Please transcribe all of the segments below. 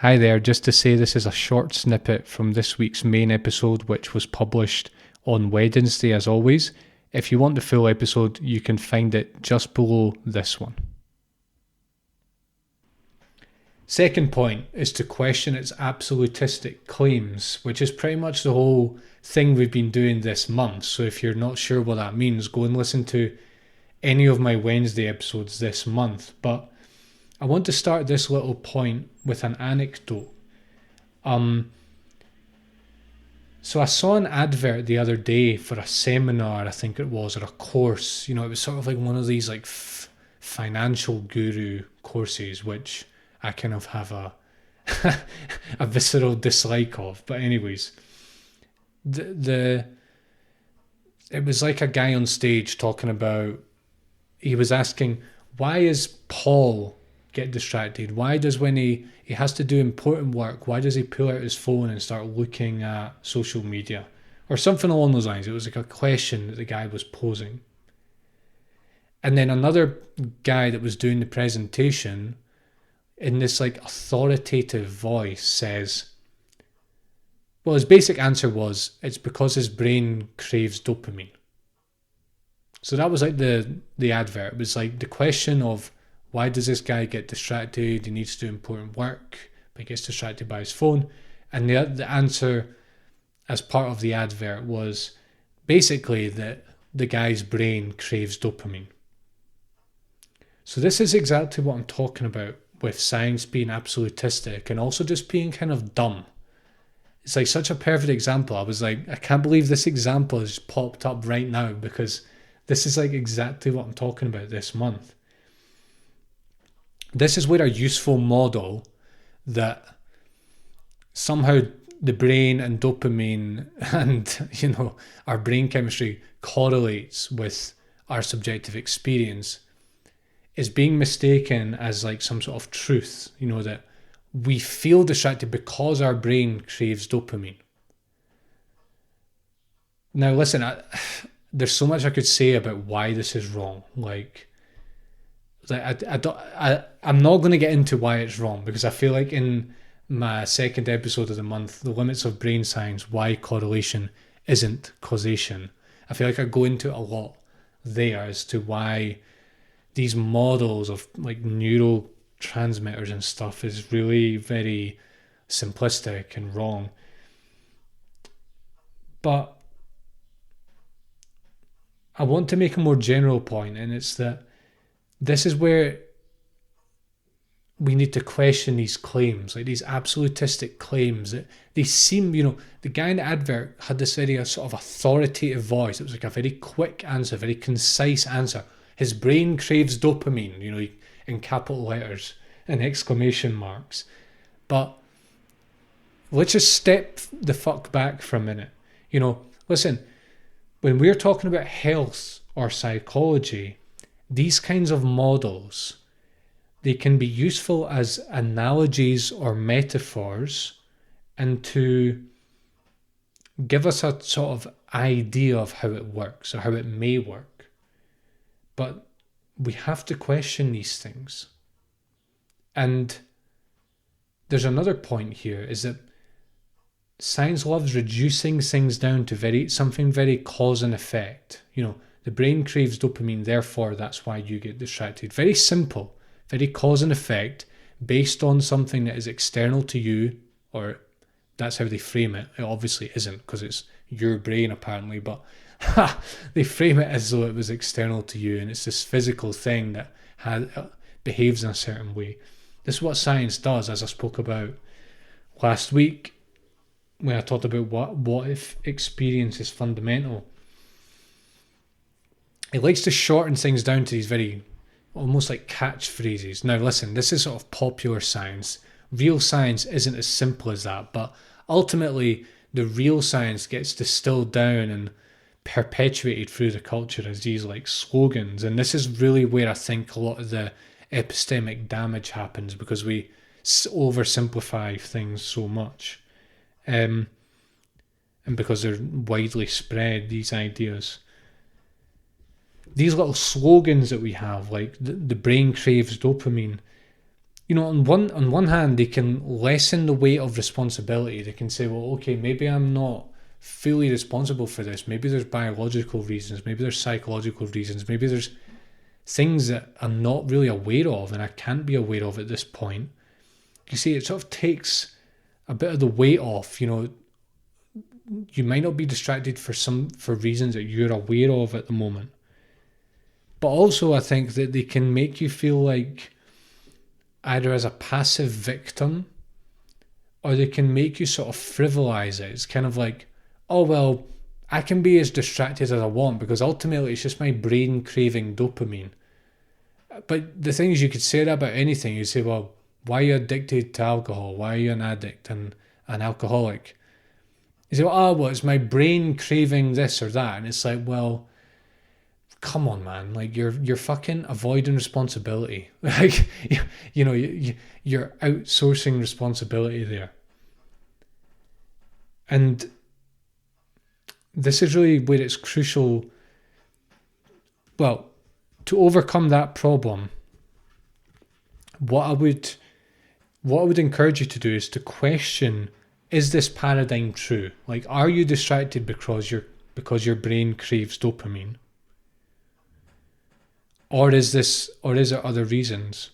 Hi there, just to say this is a short snippet from this week's main episode, which was published on Wednesday as always. If you want the full episode, you can find it just below this one. Second point is to question its absolutistic claims, which is pretty much the whole thing we've been doing this month. So if you're not sure what that means, go and listen to any of my Wednesday episodes this month. But I want to start this little point with an anecdote. So I saw an advert the other day for a seminar, I think it was, or a course. You know, it was sort of like one of these like financial guru courses, which I kind of have a a visceral dislike of. But anyways, it was like a guy on stage talking about, he was asking, why is Paul get distracted? Why does, when he has to do important work, why does he pull out his phone and start looking at social media? Or something along those lines. It was like a question that the guy was posing. And then another guy that was doing the presentation, in this like authoritative voice, says, well, his basic answer was, it's because his brain craves dopamine. So that was like the advert. It was like the question of, why does this guy get distracted? He needs to do important work, but he gets distracted by his phone. And the answer as part of the advert was basically that the guy's brain craves dopamine. So this is exactly what I'm talking about with science being absolutistic and also just being kind of dumb. It's like such a perfect example. I was like, I can't believe this example has popped up right now, because this is like exactly what I'm talking about this month. This is where a useful model that somehow the brain and dopamine and, our brain chemistry correlates with our subjective experience is being mistaken as like some sort of truth, that we feel distracted because our brain craves dopamine. Now, listen, there's so much I could say about why this is wrong. I'm not going to get into why it's wrong, because I feel like in my second episode of the month, The Limits of Brain Science, Why Correlation Isn't Causation, I feel like I go into a lot there as to why these models of like neurotransmitters and stuff is really very simplistic and wrong. But I want to make a more general point, and it's that this is where we need to question these claims, like these absolutistic claims. That they seem, the guy in the advert had this very sort of authoritative voice. It was like a very quick answer, very concise answer. His brain craves dopamine, in capital letters and exclamation marks. But let's just step the fuck back for a minute. Listen, when we're talking about health or psychology, these kinds of models, they can be useful as analogies or metaphors and to give us a sort of idea of how it works or how it may work. But we have to question these things. And there's another point here, is that science loves reducing things down to something very cause and effect. The brain craves dopamine, therefore that's why you get distracted. Very simple, very cause and effect, based on something that is external to you, or that's how they frame it. It obviously isn't, because it's your brain apparently, but they frame it as though it was external to you, and it's this physical thing that behaves in a certain way. This is what science does, as I spoke about last week when I talked about what if experience is fundamental. It likes to shorten things down to these very almost like catchphrases. Now listen, this is sort of popular science. Real science isn't as simple as that, but ultimately the real science gets distilled down and perpetuated through the culture as these like slogans. And this is really where I think a lot of the epistemic damage happens, because we oversimplify things so much. And because they're widely spread, these ideas. These little slogans that we have, like the brain craves dopamine, on one hand, they can lessen the weight of responsibility. They can say, well, okay, maybe I'm not fully responsible for this. Maybe there's biological reasons, maybe there's psychological reasons, maybe there's things that I'm not really aware of and I can't be aware of at this point. You see, it sort of takes a bit of the weight off. You might not be distracted for reasons that you're aware of at the moment. But also I think that they can make you feel like either as a passive victim, or they can make you sort of frivolize it. It's kind of like, oh, well, I can be as distracted as I want because ultimately it's just my brain craving dopamine. But the thing is, you could say that about anything. You say, well, why are you addicted to alcohol? Why are you an addict and an alcoholic? You say, well, it's my brain craving this or that. And it's like, well, come on, man. Like, you're fucking avoiding responsibility. Like, you're outsourcing responsibility there. And this is really where it's crucial. Well, to overcome that problem, what I would encourage you to do is to question, is this paradigm true? Like, are you distracted because your brain craves dopamine? Or is there other reasons?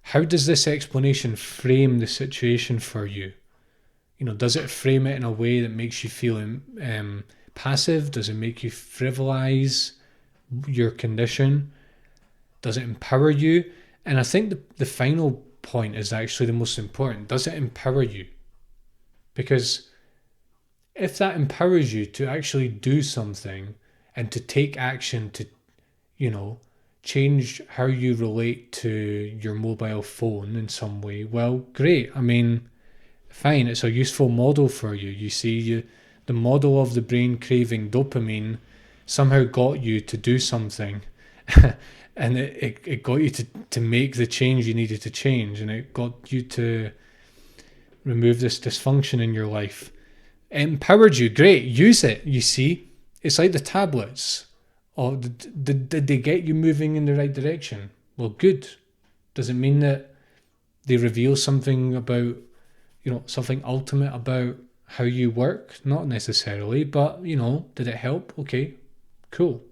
How does this explanation frame the situation for you? Does it frame it in a way that makes you feel passive? Does it make you frivolize your condition? Does it empower you? And I think the final point is actually the most important. Does it empower you? Because if that empowers you to actually do something and to take action to, change how you relate to your mobile phone in some way, well, great. I mean, fine, it's a useful model for you. You see, the model of the brain craving dopamine somehow got you to do something. And it got you to make the change you needed to change, and it got you to remove this dysfunction in your life. It empowered you. Great, use it. You see, it's like the tablets. Oh, did they get you moving in the right direction? Well, good. Does it mean that they reveal something about, something ultimate about how you work? Not necessarily, but, did it help? Okay, cool.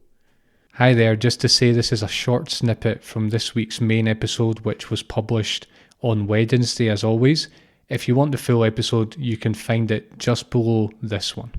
Hi there, just to say this is a short snippet from this week's main episode, which was published on Wednesday as always. If you want the full episode, you can find it just below this one.